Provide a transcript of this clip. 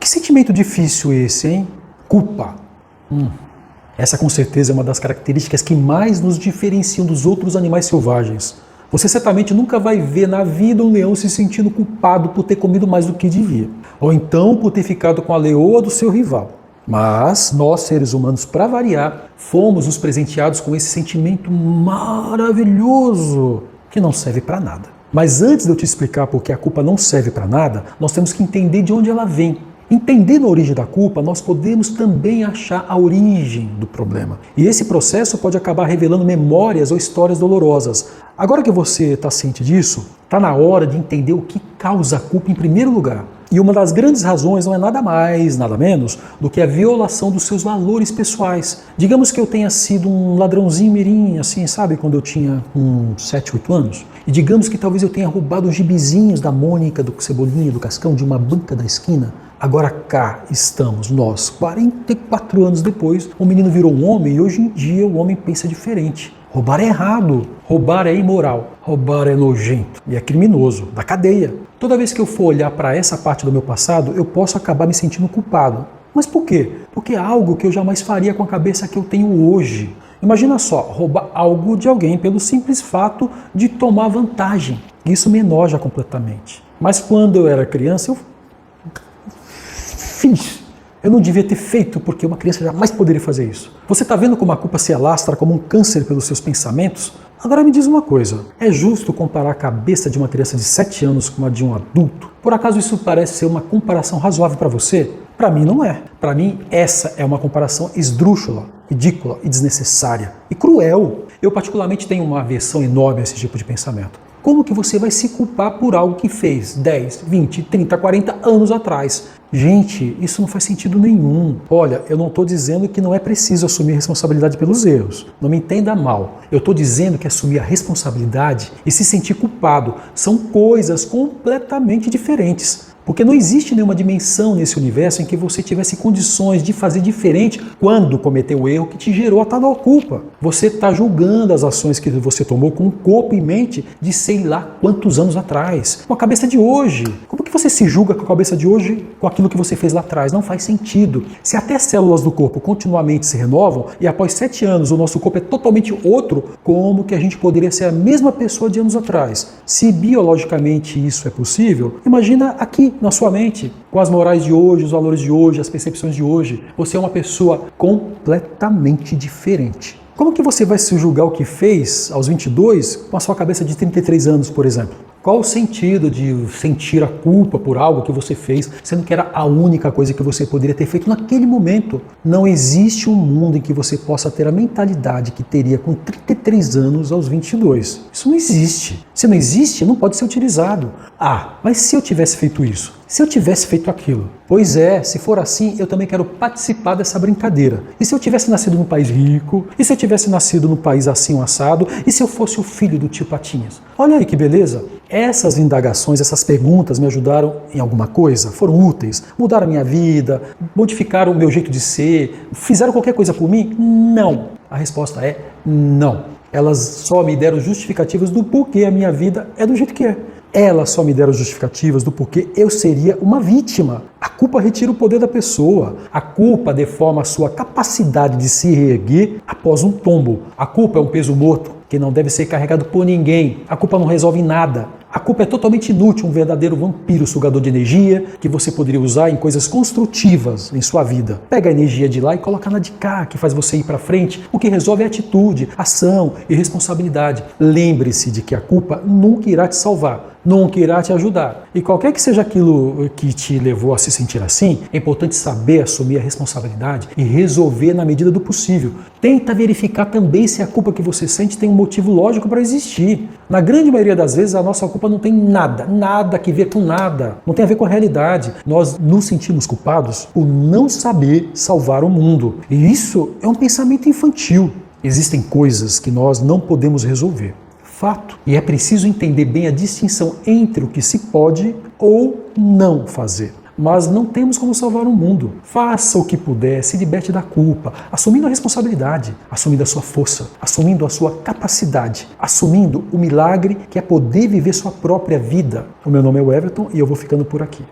Que sentimento difícil esse, hein? Culpa. Essa com certeza é uma das características que mais nos diferenciam dos outros animais selvagens. Você certamente nunca vai ver na vida um leão se sentindo culpado por ter comido mais do que devia. Ou então por ter ficado com a leoa do seu rival. Mas nós, seres humanos, para variar, fomos nos presenteados com esse sentimento maravilhoso que não serve para nada. Mas antes de eu te explicar por que a culpa não serve para nada, nós temos que entender de onde ela vem. Entendendo a origem da culpa, nós podemos também achar a origem do problema. E esse processo pode acabar revelando memórias ou histórias dolorosas. Agora que você está ciente disso, está na hora de entender o que causa a culpa em primeiro lugar. E uma das grandes razões não é nada mais, nada menos, do que a violação dos seus valores pessoais. Digamos que eu tenha sido um ladrãozinho mirim, assim, sabe, quando eu tinha uns 7, 8 anos. E digamos que talvez eu tenha roubado os gibizinhos da Mônica, do Cebolinha, do Cascão, de uma banca da esquina. Agora cá estamos nós, 44 anos depois, o menino virou um homem e hoje em dia o homem pensa diferente. Roubar é errado, roubar é imoral, roubar é nojento e é criminoso, da cadeia. Toda vez que eu for olhar para essa parte do meu passado, eu posso acabar me sentindo culpado. Mas por quê? Porque é algo que eu jamais faria com a cabeça que eu tenho hoje. Imagina só, roubar algo de alguém pelo simples fato de tomar vantagem. Isso me enoja completamente. Mas quando eu era criança, eu fiz. Eu não devia ter feito, porque uma criança jamais poderia fazer isso. Você está vendo como a culpa se alastra como um câncer pelos seus pensamentos? Agora me diz uma coisa, é justo comparar a cabeça de uma criança de 7 anos com a de um adulto? Por acaso isso parece ser uma comparação razoável para você? Para mim não é. Para mim essa é uma comparação esdrúxula, ridícula e desnecessária. E cruel. Eu particularmente tenho uma aversão enorme a esse tipo de pensamento. Como que você vai se culpar por algo que fez 10, 20, 30, 40 anos atrás? Gente, isso não faz sentido nenhum. Olha, eu não estou dizendo que não é preciso assumir responsabilidade pelos erros. Não me entenda mal. Eu estou dizendo que assumir a responsabilidade e se sentir culpado são coisas completamente diferentes. Porque não existe nenhuma dimensão nesse universo em que você tivesse condições de fazer diferente quando cometeu o erro que te gerou a tal culpa. Você está julgando as ações que você tomou com um corpo e mente de sei lá quantos anos atrás, com a cabeça de hoje. Como que você se julga com a cabeça de hoje com aquilo que você fez lá atrás? Não faz sentido. Se até células do corpo continuamente se renovam e após 7 anos o nosso corpo é totalmente outro, como que a gente poderia ser a mesma pessoa de anos atrás? Se biologicamente isso é possível, imagina aqui na sua mente, com as morais de hoje, os valores de hoje, as percepções de hoje. Você é uma pessoa completamente diferente. Como que você vai se julgar o que fez aos 22 com a sua cabeça de 33 anos, por exemplo? Qual o sentido de sentir a culpa por algo que você fez, sendo que era a única coisa que você poderia ter feito naquele momento? Não existe um mundo em que você possa ter a mentalidade que teria com 33 anos aos 22. Isso não existe. Se não existe, não pode ser utilizado. Ah, mas se eu tivesse feito isso? Se eu tivesse feito aquilo? Pois é, se for assim, eu também quero participar dessa brincadeira. E se eu tivesse nascido num país rico? E se eu tivesse nascido num país assim, um assado? E se eu fosse o filho do tio Patinhas? Olha aí que beleza! Essas indagações, essas perguntas me ajudaram em alguma coisa? Foram úteis? Mudaram a minha vida? Modificaram o meu jeito de ser? Fizeram qualquer coisa por mim? Não! A resposta é não. Elas só me deram justificativas do porquê a minha vida é do jeito que é. Elas só me deram justificativas do porquê eu seria uma vítima. A culpa retira o poder da pessoa. A culpa deforma a sua capacidade de se reerguer após um tombo. A culpa é um peso morto que não deve ser carregado por ninguém. A culpa não resolve nada. A culpa é totalmente inútil, um verdadeiro vampiro sugador de energia que você poderia usar em coisas construtivas em sua vida. Pega a energia de lá e coloca na de cá, que faz você ir para frente. O que resolve é atitude, ação e responsabilidade. Lembre-se de que a culpa nunca irá te salvar, nunca irá te ajudar. E qualquer que seja aquilo que te levou a se sentir assim, é importante saber assumir a responsabilidade e resolver na medida do possível. Tenta verificar também se a culpa que você sente tem um motivo lógico para existir. Na grande maioria das vezes, a nossa culpa não tem nada a ver com nada. Não tem a ver com a realidade. Nós nos sentimos culpados por não saber salvar o mundo. E isso é um pensamento infantil. Existem coisas que nós não podemos resolver. Fato. E é preciso entender bem a distinção entre o que se pode ou não fazer. Mas não temos como salvar o mundo. Faça o que puder, se liberte da culpa, assumindo a responsabilidade, assumindo a sua força, assumindo a sua capacidade, assumindo o milagre que é poder viver sua própria vida. O meu nome é Everton e eu vou ficando por aqui.